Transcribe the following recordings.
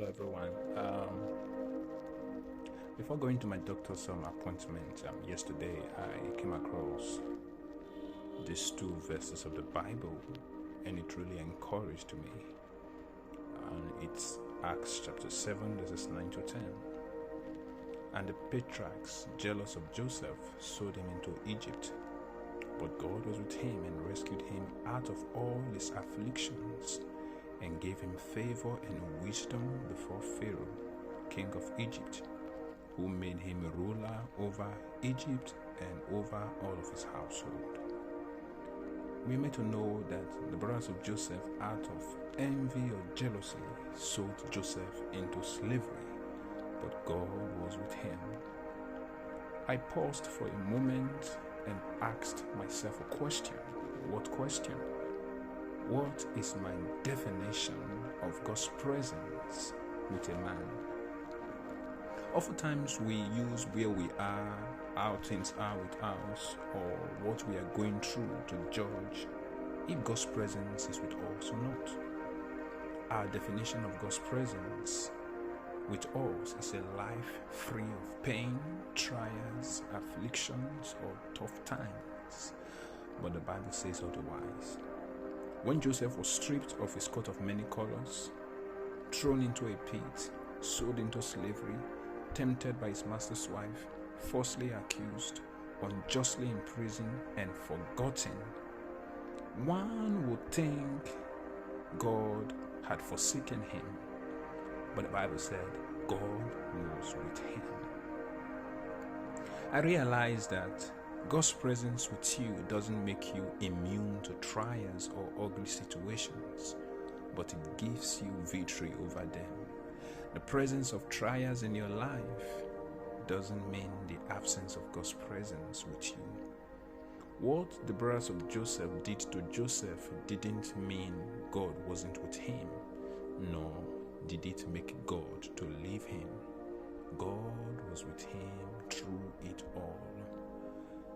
Hello, everyone. Before going to my doctor's appointment yesterday, I came across these two verses of the Bible, and it really encouraged me. And it's Acts chapter 7, verses 9 to 10. And the patriarchs, jealous of Joseph, sold him into Egypt. But God was with him and rescued him out of all his afflictions, and gave him favor and wisdom before Pharaoh, king of Egypt, who made him ruler over Egypt and over all of his household. We are made to know that the brothers of Joseph, out of envy or jealousy, sold Joseph into slavery, but God was with him. I paused for a moment and asked myself a question. What question? What is my definition of God's presence with a man? Oftentimes we use where we are, how things are with us, or what we are going through to judge if God's presence is with us or not. Our definition of God's presence with us is a life free of pain, trials, afflictions, or tough times. But the Bible says otherwise. When Joseph was stripped of his coat of many colors, thrown into a pit, sold into slavery, tempted by his master's wife, falsely accused, unjustly imprisoned, and forgotten, one would think God had forsaken him. But the Bible said God was with him. I realized that God's presence with you doesn't make you immune to trials or ugly situations, but it gives you victory over them. The presence of trials in your life doesn't mean the absence of God's presence with you. What the brothers of Joseph did to Joseph didn't mean God wasn't with him, nor did it make God to leave him. God was with him through it all.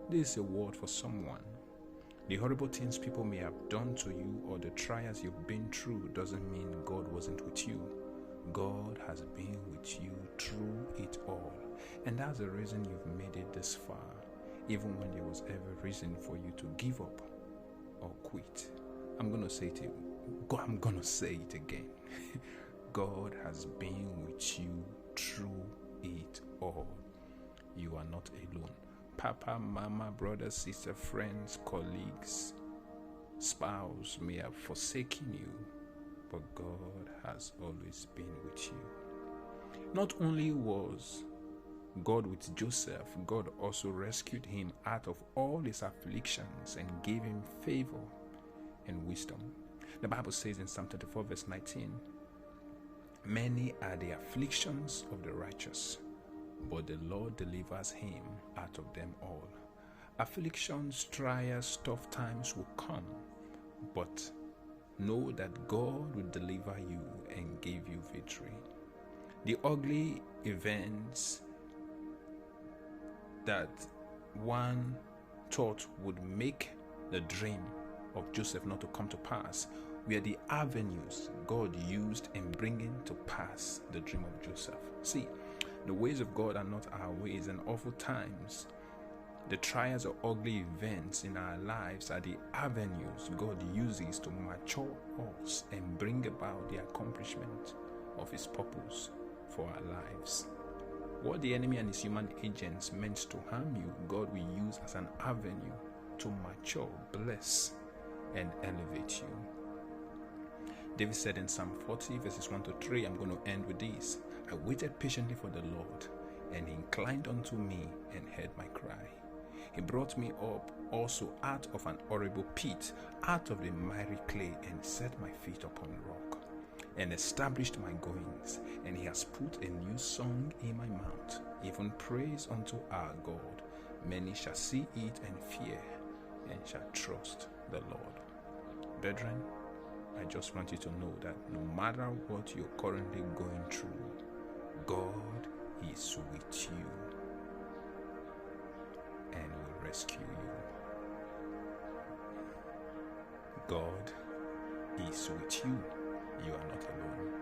This is a word for someone. The horrible things people may have done to you or the trials you've been through doesn't mean God wasn't with you. God has been with you through it all. And that's the reason you've made it this far, even when there was every reason for you to give up or quit. I'm going to say it again. God has been with you through it all. You are not alone. Papa, mama, brother, sister, friends, colleagues, spouse may have forsaken you, but God has always been with you. Not only was God with Joseph, God also rescued him out of all his afflictions and gave him favor and wisdom. The Bible says in Psalm 34 verse 19, "Many are the afflictions of the righteous, but the Lord delivers him out of them all." Afflictions, trials, tough times will come, but know that God will deliver you and give you victory. The ugly events that one thought would make the dream of Joseph not to come to pass were the avenues God used in bringing to pass the dream of Joseph. See, the ways of God are not our ways, and oftentimes the trials or ugly events in our lives are the avenues God uses to mature us and bring about the accomplishment of His purpose for our lives. What the enemy and his human agents meant to harm you, God will use as an avenue to mature, bless, and elevate you. David said in Psalm 40 verses 1 to 3, I'm going to end with this. "I waited patiently for the Lord, and He inclined unto me and heard my cry. He brought me up also out of an horrible pit, out of the miry clay, and set my feet upon a rock, and established my goings. And He has put a new song in my mouth, even praise unto our God. Many shall see it and fear, and shall trust the Lord." Brethren, I just want you to know that no matter what you're currently going through, God is with you and will rescue you. God is with you. You are not alone.